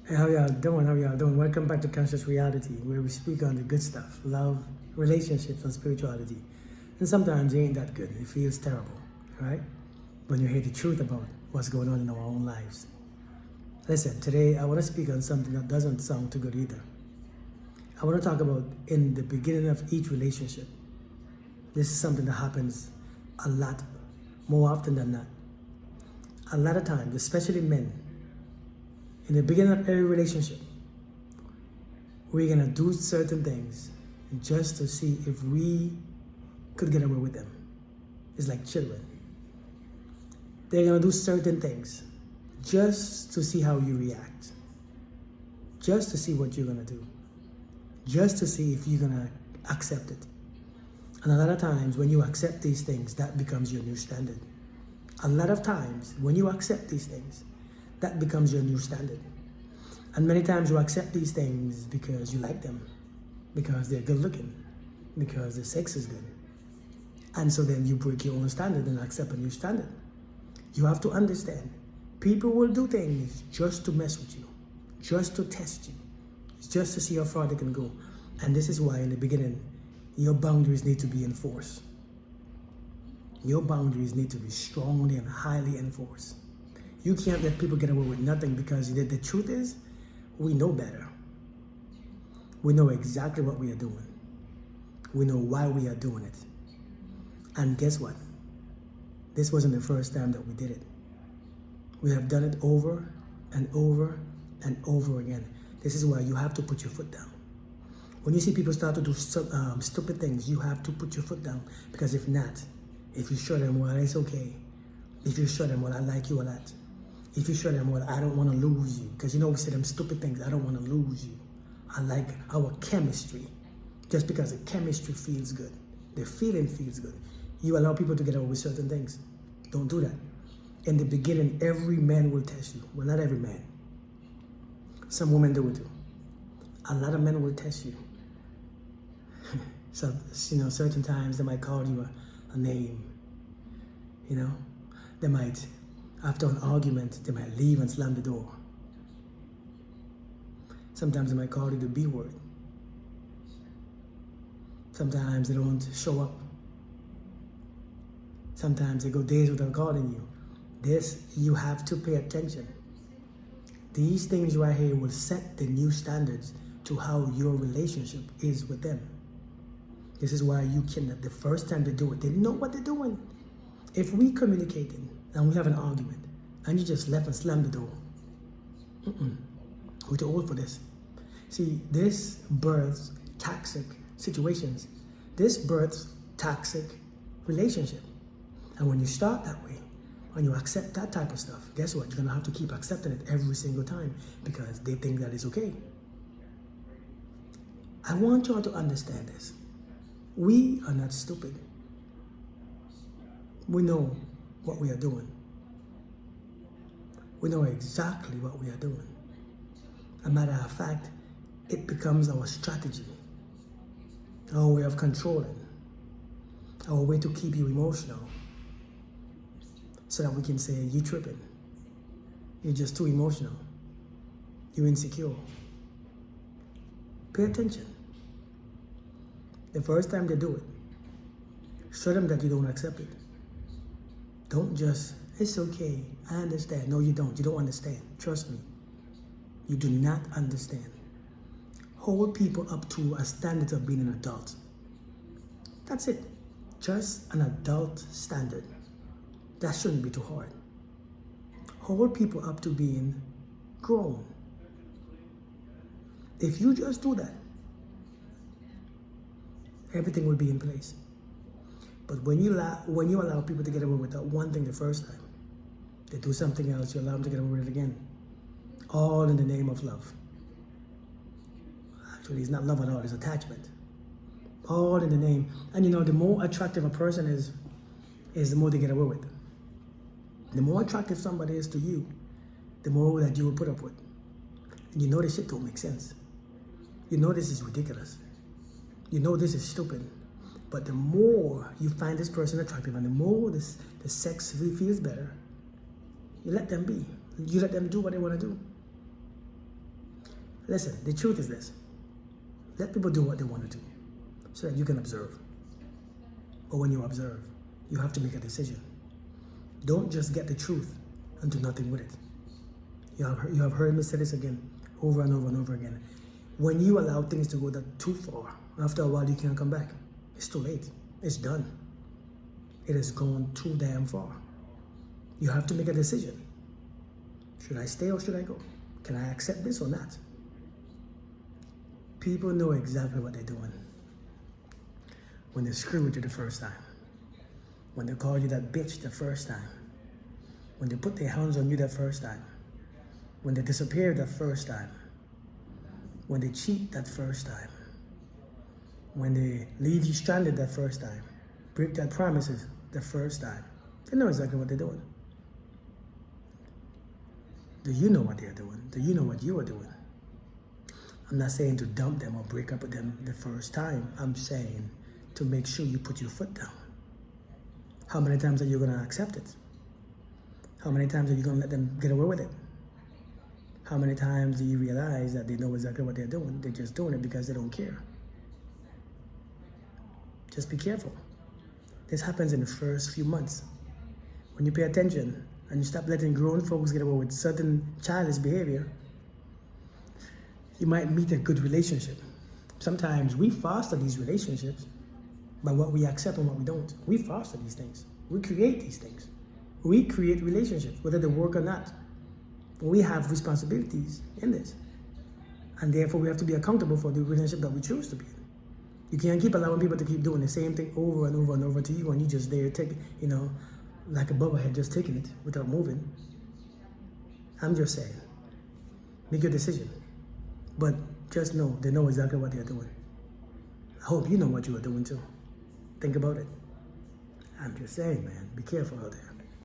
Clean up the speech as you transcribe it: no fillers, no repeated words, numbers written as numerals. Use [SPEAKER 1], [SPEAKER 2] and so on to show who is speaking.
[SPEAKER 1] Hey, how y'all doing? How y'all doing? Welcome back to Conscious Reality, where we speak on the good stuff, love, relationships, and spirituality. And sometimes it ain't that good. It feels terrible, right? When you hear the truth about what's going on in our own lives. Listen, today I want to speak on something that doesn't sound too good either. I want to talk about in the beginning of each relationship. This is something that happens a lot, more often than not. A lot of times, especially men, in the beginning of every relationship, we're gonna do certain things just to see if we could get away with them. It's like children. They're gonna do certain things just to see how you react, just to see what you're gonna do, just to see if you're gonna accept it. And a lot of times when you accept these things, that becomes your new standard. A lot of times when you accept these things, that becomes your new standard. And many times you accept these things because you like them, because they're good looking, because the sex is good. And so then you break your own standard and accept a new standard. You have to understand, people will do things just to mess with you, just to test you, just to see how far they can go. And this is why in the beginning, your boundaries need to be enforced. Your boundaries need to be strongly and highly enforced. You can't let people get away with nothing because the truth is, we know better. We know exactly what we are doing. We know why we are doing it. And guess what? This wasn't the first time that we did it. We have done it over and over and over again. This is why you have to put your foot down. When you see people start to do stupid things, you have to put your foot down. Because if not, if you show them, well, it's okay. If you show them, well, I like you a lot. If you show them, well, I don't want to lose you. Because we say them stupid things, I don't want to lose you. I like our chemistry. Just because the chemistry feels good. The feeling feels good. You allow people to get away with certain things. Don't do that. In the beginning, every man will test you. Well, not every man. Some women do it too. A lot of men will test you. So, certain times they might call you a name. They might, after an argument, they might leave and slam the door. Sometimes they might call you the B word. Sometimes they don't show up. Sometimes they go days without calling you. This, you have to pay attention. These things right here will set the new standards to how your relationship is with them. This is why you cannot, the first time they do it, they know what they're doing. If we communicating and we have an argument and you just left and slammed the door, we're too old for this. See, this births toxic situations. This births toxic relationship. And when you start that way, when you accept that type of stuff, guess what? You're going to have to keep accepting it every single time because they think that is okay. I want you all to understand this. We are not stupid. We know what we are doing. We know exactly what we are doing. As a matter of fact, it becomes our strategy, our way of controlling, our way to keep you emotional, so that we can say, you tripping. You're just too emotional. You're insecure. Pay attention. The first time they do it, show them that you don't accept it. Don't just, it's okay, I understand. No, you don't. You don't understand. Trust me. You do not understand. Hold people up to a standard of being an adult. That's it. Just an adult standard. That shouldn't be too hard. Hold people up to being grown. If you just do that, everything will be in place. But when you allow people to get away with that one thing the first time, they do something else, you allow them to get away with it again. All in the name of love. Actually, it's not love at all, it's attachment. All in the name. And the more attractive a person is the more they get away with. The more attractive somebody is to you, the more that you will put up with. And you know this shit don't make sense. You know this is ridiculous. You know this is stupid. But the more you find this person attractive and the more the sex feels better, you let them be. You let them do what they want to do. Listen, the truth is this. Let people do what they want to do so that you can observe. But when you observe, you have to make a decision. Don't just get the truth and do nothing with it. You have heard me say this again, over and over and over again. When you allow things to go that too far, after a while you can't come back. It's too late. It's done. It has gone too damn far. You have to make a decision. Should I stay or should I go? Can I accept this or not? People know exactly what they're doing. When they screw with you the first time. When they call you that bitch the first time. When they put their hands on you the first time. When they disappear the first time. When they cheat that first time. When they leave you stranded that first time. Break their promises the first time. They know exactly what they're doing. Do you know what they're doing? Do you know what you are doing? I'm not saying to dump them or break up with them the first time. I'm saying to make sure you put your foot down. How many times are you going to accept it? How many times are you going to let them get away with it? How many times do you realize that they know exactly what they're doing? They're just doing it because they don't care. Just be careful. This happens in the first few months. When you pay attention and you stop letting grown folks get away with certain childish behavior, you might meet a good relationship. Sometimes we foster these relationships by what we accept and what we don't. We foster these things. We create these things. We create relationships, whether they work or not. We have responsibilities in this. And therefore we have to be accountable for the relationship that we choose to be in. You can't keep allowing people to keep doing the same thing over and over and over to you and you just there take, like a bubblehead just taking it without moving. I'm just saying, make your decision. But just know, they know exactly what they're doing. I hope you know what you are doing too. Think about it. I'm just saying, man, be careful out there.